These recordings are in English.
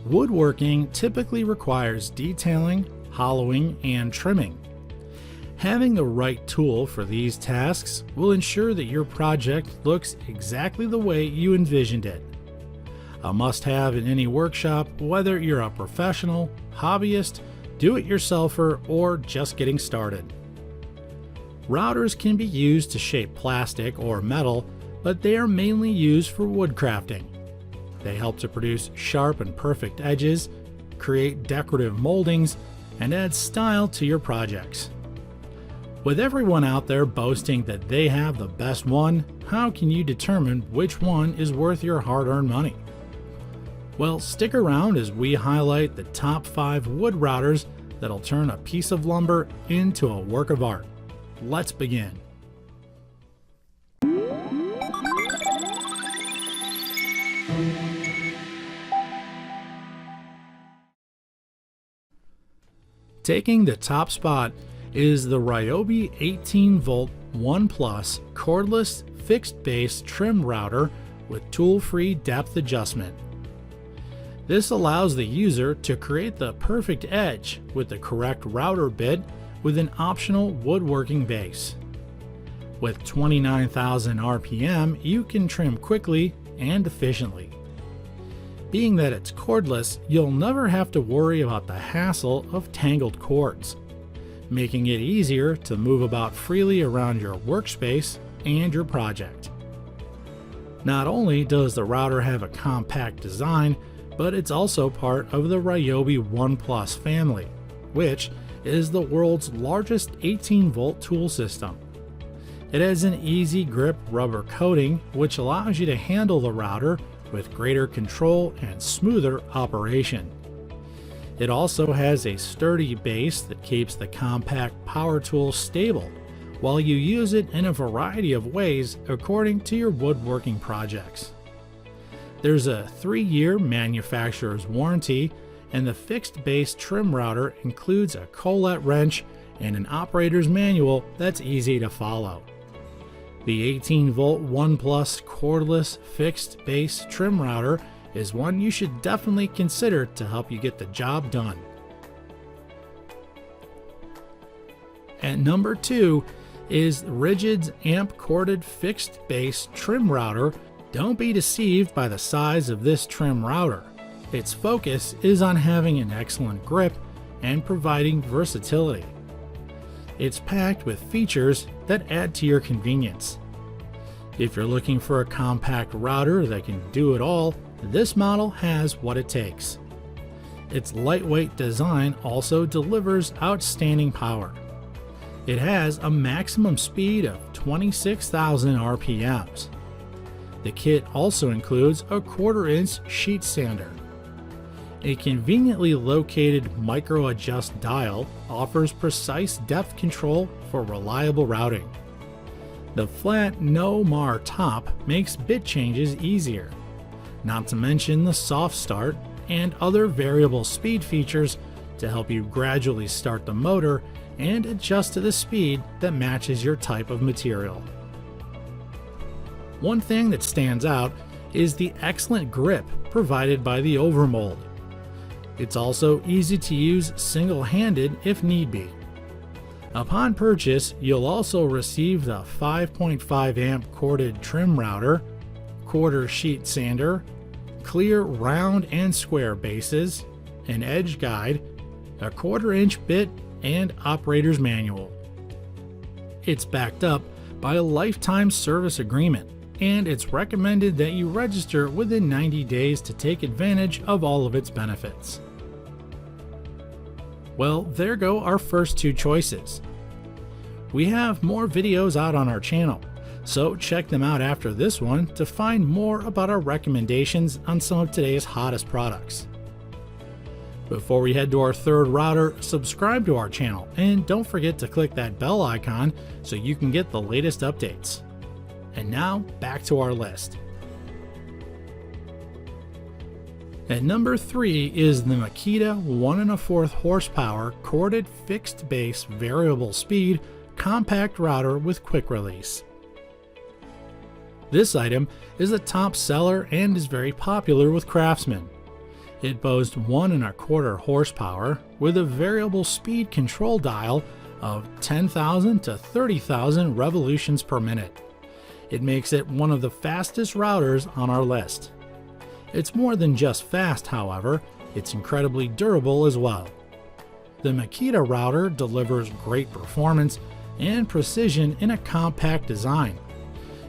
Woodworking typically requires detailing, hollowing, and trimming. Having the right tool for these tasks will ensure that your project looks exactly the way you envisioned it. A must-have in any workshop, whether you're a professional, hobbyist, do-it-yourselfer, or just getting started. Routers can be used to shape plastic or metal, but they are mainly used for wood crafting. They help to produce sharp and perfect edges, create decorative moldings, and add style to your projects. With everyone out there boasting that they have the best one, how can you determine which one is worth your hard-earned money? Well, stick around as we highlight the top 5 wood routers that'll turn a piece of lumber into a work of art. Let's begin. Taking the top spot is the Ryobi 18V One Plus cordless fixed base trim router with tool-free depth adjustment. This allows the user to create the perfect edge with the correct router bit with an optional woodworking base. With 29,000 RPM, you can trim quickly and efficiently. Being that it's cordless, you'll never have to worry about the hassle of tangled cords, making it easier to move about freely around your workspace and your project. Not only does the router have a compact design, but it's also part of the Ryobi One Plus family, which is the world's largest 18V tool system. It has an easy grip rubber coating which allows you to handle the router with greater control and smoother operation. It also has a sturdy base that keeps the compact power tool stable while you use it in a variety of ways according to your woodworking projects. There's a 3-year manufacturer's warranty, and the fixed base trim router includes a collet wrench and an operator's manual that's easy to follow. The 18V One Plus cordless fixed base trim router is one you should definitely consider to help you get the job done. At number 2 is Ridgid's amp corded fixed base trim router. Don't be deceived by the size of this trim router. Its focus is on having an excellent grip and providing versatility. It's packed with features that add to your convenience. If you're looking for a compact router that can do it all, this model has what it takes. Its lightweight design also delivers outstanding power. It has a maximum speed of 26,000 RPMs. The kit also includes a 1/4-inch sheet sander. A conveniently located micro-adjust dial offers precise depth control for reliable routing. The flat no-mar top makes bit changes easier, not to mention the soft start and other variable speed features to help you gradually start the motor and adjust to the speed that matches your type of material. One thing that stands out is the excellent grip provided by the overmold. It's also easy to use single-handed if need be. Upon purchase, you'll also receive the 5.5 amp corded trim router, 1/4 sheet sander, clear round and square bases, an edge guide, a 1/4-inch bit, and operator's manual. It's backed up by a lifetime service agreement, and it's recommended that you register within 90 days to take advantage of all of its benefits. Well, there go our first 2 choices. We have more videos out on our channel, so check them out after this one to find more about our recommendations on some of today's hottest products. Before we head to our 3rd router, subscribe to our channel and don't forget to click that bell icon so you can get the latest updates. And now, back to our list. At number 3 is the Makita 1 1/4 horsepower corded fixed base variable speed compact router with quick release. This item is a top seller and is very popular with craftsmen. It boasts 1¼ horsepower with a variable speed control dial of 10,000 to 30,000 revolutions per minute. It makes it one of the fastest routers on our list. It's more than just fast, however, it's incredibly durable as well. The Makita router delivers great performance and precision in a compact design.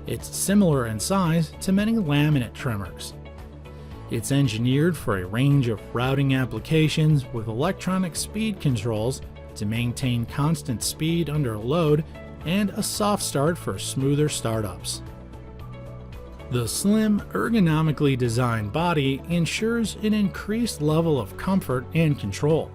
It's similar in size to many laminate trimmers. It's engineered for a range of routing applications with electronic speed controls to maintain constant speed under load and a soft start for smoother startups. The slim, ergonomically designed body ensures an increased level of comfort and control.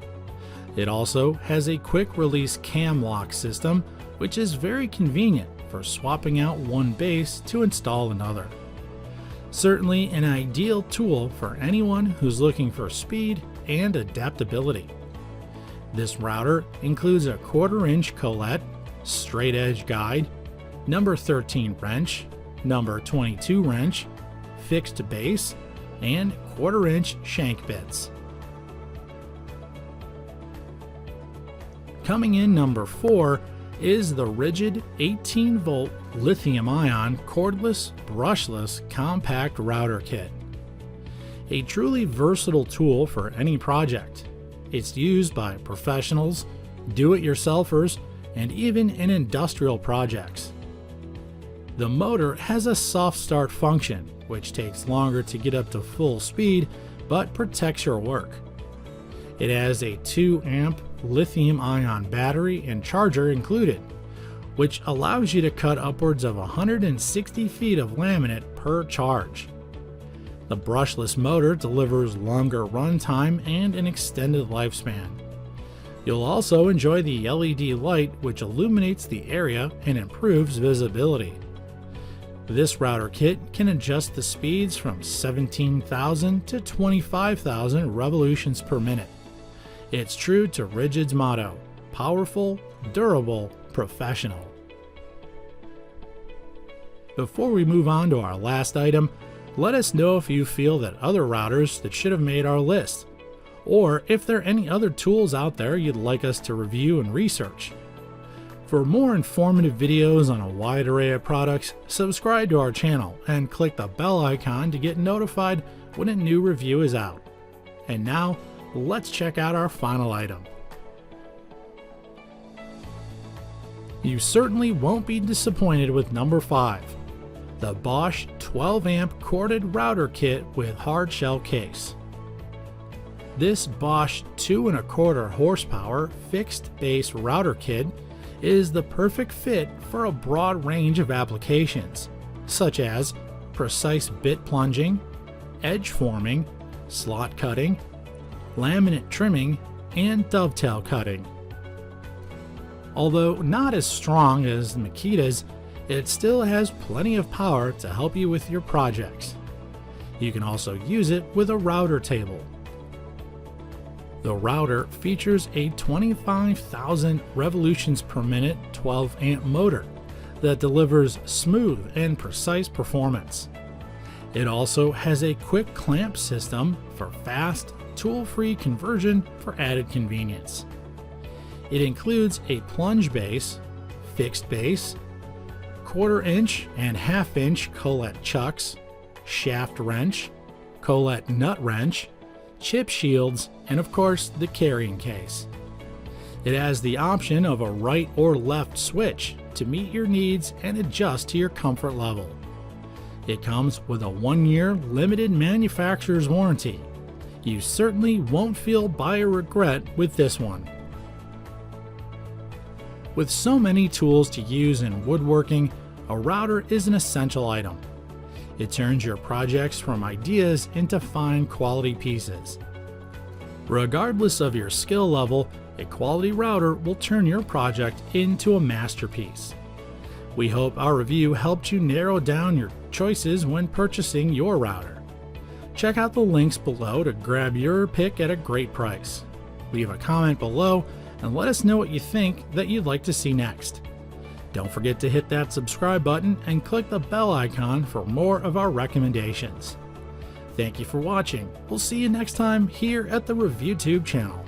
It also has a quick-release cam lock system, which is very convenient for swapping out one base to install another. Certainly an ideal tool for anyone who's looking for speed and adaptability. This router includes a 1/4-inch collet, straight edge guide, number 13 wrench, number 22 wrench, fixed base, and 1/4-inch shank bits. Coming in number 4 is the Ridgid 18-volt lithium-ion cordless brushless compact router kit. A truly versatile tool for any project. It's used by professionals, do-it-yourselfers, and even in industrial projects. The motor has a soft start function, which takes longer to get up to full speed but protects your work. It has a 2-amp lithium-ion battery and charger included, which allows you to cut upwards of 160 feet of laminate per charge. The brushless motor delivers longer runtime and an extended lifespan. You'll also enjoy the LED light, which illuminates the area and improves visibility. This router kit can adjust the speeds from 17,000 to 25,000 revolutions per minute. It's true to Ridgid's motto: powerful, durable, professional. Before we move on to our last item, let us know if you feel that other routers that should have made our list, or if there are any other tools out there you'd like us to review and research. For more informative videos on a wide array of products, subscribe to our channel and click the bell icon to get notified when a new review is out. And now, let's check out our final item. You certainly won't be disappointed with number 5, the Bosch 12-amp corded router kit with hard shell case. This Bosch 2¼ horsepower fixed base router kit is the perfect fit for a broad range of applications, such as precise bit plunging, edge forming, slot cutting, laminate trimming, and dovetail cutting. Although not as strong as Makita's, it still has plenty of power to help you with your projects. You can also use it with a router table. The router features a 25,000 revolutions per minute 12-amp motor that delivers smooth and precise performance. It also has a quick clamp system for fast, tool-free conversion for added convenience. It includes a plunge base, fixed base, 1/4-inch and 1/2-inch collet chucks, shaft wrench, collet nut wrench, chip shields, and of course the carrying case. It has the option of a right or left switch to meet your needs and adjust to your comfort level. It comes with a 1-year limited manufacturer's warranty. You certainly won't feel buyer regret with this one. With so many tools to use in woodworking, a router is an essential item. It turns your projects from ideas into fine quality pieces. Regardless of your skill level, a quality router will turn your project into a masterpiece. We hope our review helped you narrow down your choices when purchasing your router. Check out the links below to grab your pick at a great price. Leave a comment below and let us know what you think that you'd like to see next. Don't forget to hit that subscribe button and click the bell icon for more of our recommendations. Thank you for watching. We'll see you next time here at the ReviewTube channel.